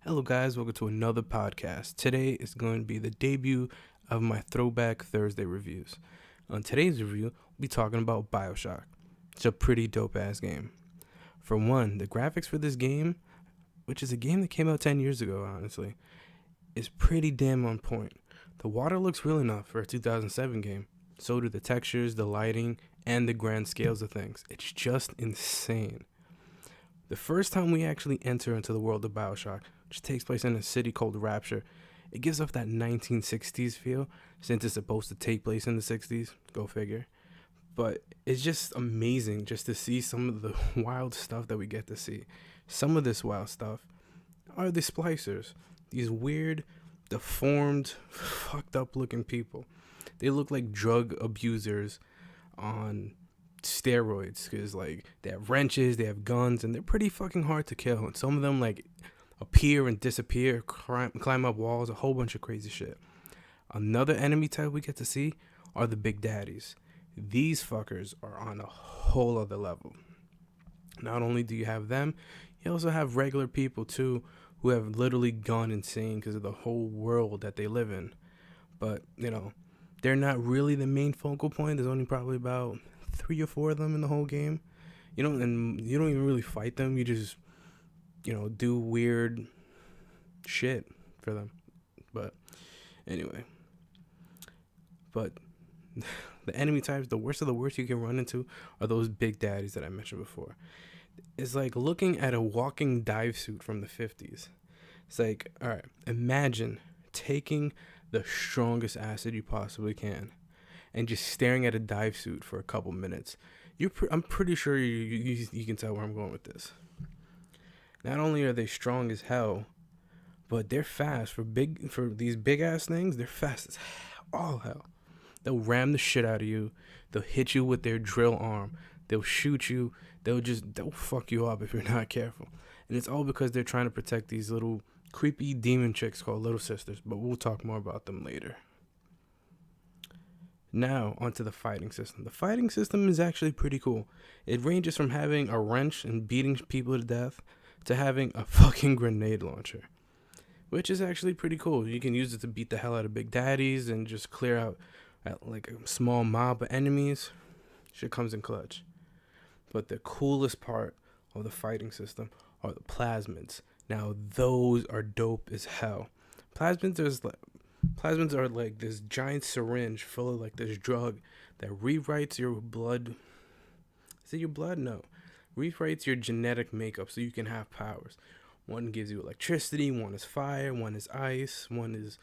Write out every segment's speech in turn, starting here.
Hello, guys. Welcome to another podcast. Today is going to be the debut of my Throwback Thursday reviews. On today's review, we'll be talking about Bioshock. It's a pretty dope ass game. For one, the graphics for this game, which is a game that came out 10 years ago, honestly, is pretty damn on point. The water looks real enough for a 2007 game. So do the textures, the lighting, and the grand scales of things. It's just insane. The first time we actually enter into the world of Bioshock, which takes place in a city called Rapture, it gives off that 1960s feel, since it's supposed to take place in the 60s. Go figure. But it's just amazing just to see some of the wild stuff that we get to see. Some of this wild stuff are the splicers. These weird, deformed, fucked up looking people. They look like drug abusers on steroids, because like they have wrenches, they have guns, and they're pretty fucking hard to kill. And some of them like appear and disappear, climb up walls, a whole bunch of crazy shit. Another enemy type we get to see are the big daddies. These fuckers are on a whole other level. Not only do you have them, you also have regular people too, who have literally gone insane because of the whole world that they live in. But they're not really the main focal point. There's only probably about 3 or 4 of them in the whole game. And you don't even really fight them. You just do weird shit for them. But anyway, but the enemy types, the worst of the worst you can run into are those big daddies that I mentioned before. It's like looking at a walking dive suit from the 50s. It's like, all right, imagine taking the strongest acid you possibly can and just staring at a dive suit for a couple minutes. I'm pretty sure you can tell where I'm going with this. Not only are they strong as hell, but they're fast for these big ass things. They're fast as all hell. They'll ram the shit out of you. They'll hit you with their drill arm. They'll shoot you. They'll fuck you up if you're not careful. And it's all because they're trying to protect these little creepy demon chicks called Little Sisters. But we'll talk more about them later. Now, onto the fighting system. The fighting system is actually pretty cool. It ranges from having a wrench and beating people to death to having a fucking grenade launcher, which is actually pretty cool. You can use it to beat the hell out of big daddies and just clear out like a small mob of enemies. Shit comes in clutch. But the coolest part of the fighting system are the plasmids. Now, those are dope as hell. Plasmids are like this giant syringe full of like this drug that rewrites your blood. Is it your blood? No. Rewrites your genetic makeup so you can have powers. One gives you electricity, one is fire, one is ice, one is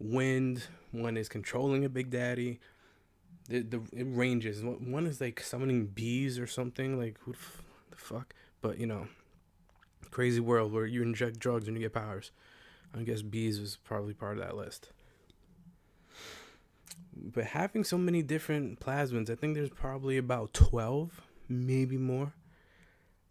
wind, one is controlling a big daddy. It ranges. One is like summoning bees or something. Like, who the fuck? But crazy world where you inject drugs and you get powers. I guess bees was probably part of that list. But having so many different plasmids, I think there's probably about 12, maybe more.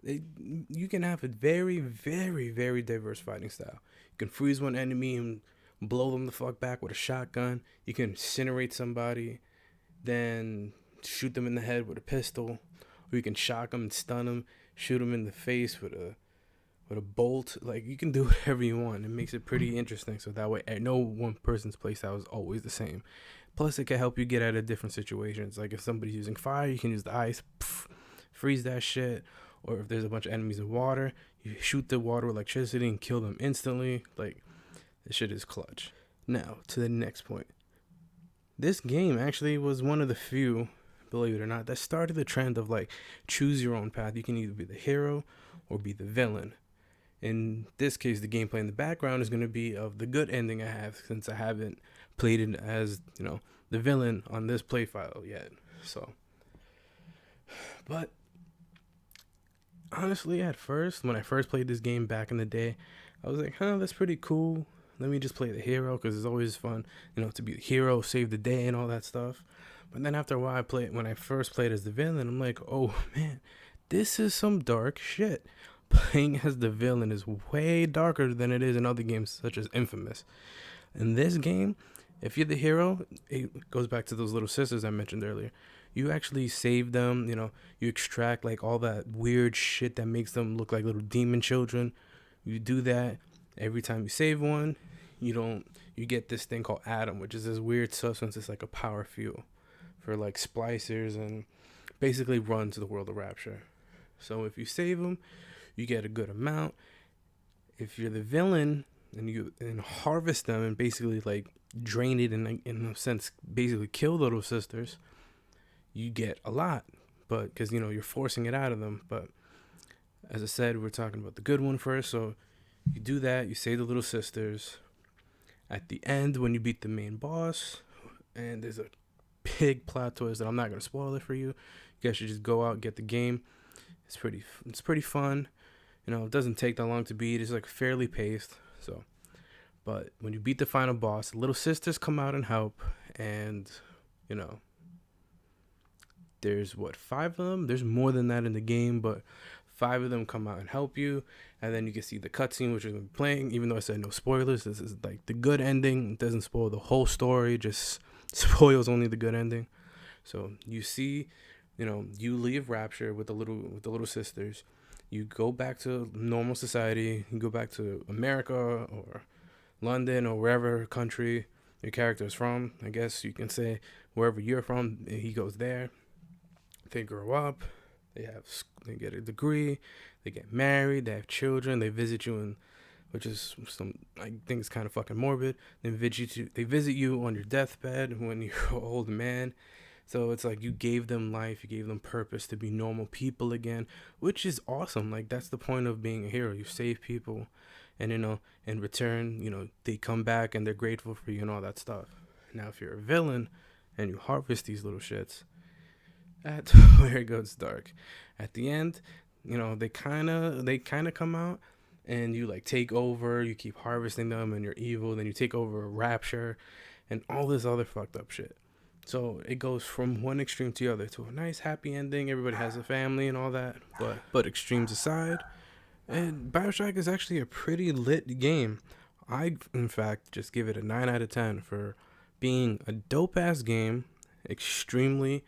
You can have a very, very, very diverse fighting style. You can freeze one enemy and blow them the fuck back with a shotgun. You can incinerate somebody, then shoot them in the head with a pistol. Or you can shock them and stun them, shoot them in the face with a bolt. Like, you can do whatever you want. It makes it pretty interesting. So that way, no one person's playstyle is always the same. Plus, it can help you get out of different situations. Like, if somebody's using fire, you can use the ice, freeze that shit. Or if there's a bunch of enemies in water, you shoot the water with electricity and kill them instantly. Like, this shit is clutch. Now, to the next point. This game actually was one of the few, believe it or not, that started the trend of like, choose your own path. You can either be the hero or be the villain. In this case, the gameplay in the background is going to be of the good ending I have, since I haven't played it as, the villain on this play file yet. So, but honestly, at first, when I first played this game back in the day, I was like, that's pretty cool. Let me just play the hero, because it's always fun, to be the hero, save the day, and all that stuff. But then after a while, when I first played as the villain, I'm like, oh man, this is some dark shit. Playing as the villain is way darker than it is in other games, such as Infamous. In this game, if you're the hero, it goes back to those little sisters I mentioned earlier. You actually save them, you extract like all that weird shit that makes them look like little demon children. You do that, Every time you save one, you get this thing called Atom, which is this weird substance. It's like a power fuel for like splicers and basically runs the world of Rapture. So if you save them, you get a good amount. If you're the villain and you harvest them and basically like drain it and in a sense basically kill the little sisters, you get a lot. But because you're forcing it out of them. But as I said, we're talking about the good one first. So you do that, you save the little sisters. At the end, when you beat the main boss, and there's a big plot twist that I'm not gonna spoil it for you. You guys should just go out and get the game. It's pretty fun. It doesn't take that long to beat. It's like fairly paced. So, but when you beat the final boss, the little sisters come out and help, and there's 5 of them. There's more than that in the game, but 5 of them come out and help you, and then you can see the cutscene which is playing. Even though I said no spoilers, this is like the good ending. It doesn't spoil the whole story, just spoils only the good ending. So you see, you leave Rapture with the little sisters. You go back to normal society. You go back to America or London or wherever country your character is from. I guess you can say wherever you're from, he goes there. They grow up. They get a degree, they get married, they have children, they visit you which is I think it's kind of fucking morbid. They visit you on your deathbed when you're an old man. So it's like you gave them life, you gave them purpose to be normal people again, which is awesome. Like that's the point of being a hero. You save people, and in return, they come back and they're grateful for you and all that stuff. Now, if you're a villain and you harvest these little shits, that's where it goes dark. At the end, they kind of come out and you like take over. You keep harvesting them and you're evil. Then you take over Rapture and all this other fucked up shit. So it goes from one extreme to the other to a nice happy ending. Everybody has a family and all that. But extremes aside, and Bioshock is actually a pretty lit game. I in fact just give it a 9 out of 10 for being a dope ass game. Extremely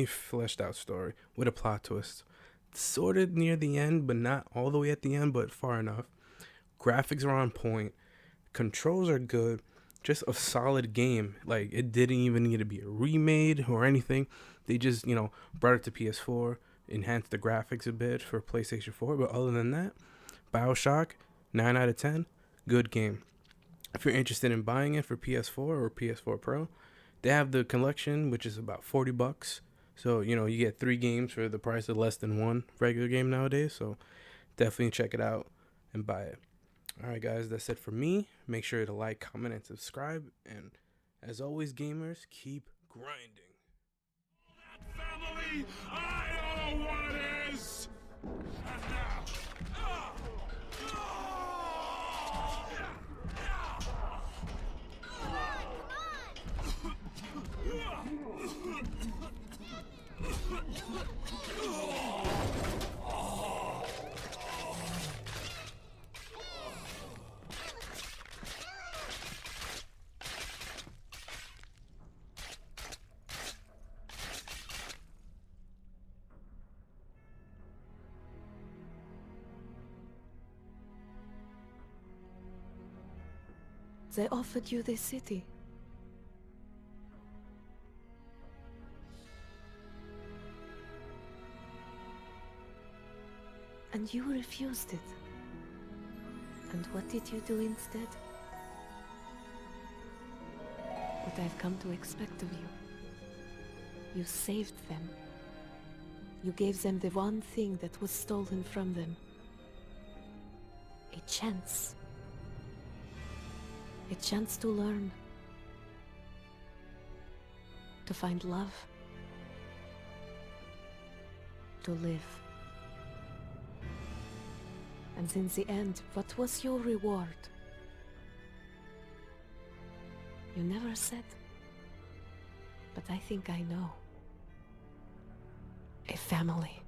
fleshed out story with a plot twist. Sort of near the end, but not all the way at the end, but far enough. Graphics are on point. Controls are good. Just a solid game. Like, it didn't even need to be remade or anything. They just, brought it to PS4, enhanced the graphics a bit for PlayStation 4. But other than that, Bioshock, 9 out of 10, good game. If you're interested in buying it for PS4 or PS4 Pro, they have the collection, which is about $40. So, you get 3 games for the price of less than one regular game nowadays. So, definitely check it out and buy it. All right, guys, that's it for me. Make sure to like, comment, and subscribe. And as always, gamers, keep grinding. Family, I know what it is. And now. They offered you this city. And you refused it. And what did you do instead? What I've come to expect of you. You saved them. You gave them the one thing that was stolen from them. A chance. A chance to learn. To find love. To live. And in the end, what was your reward? You never said. But I think I know. A family.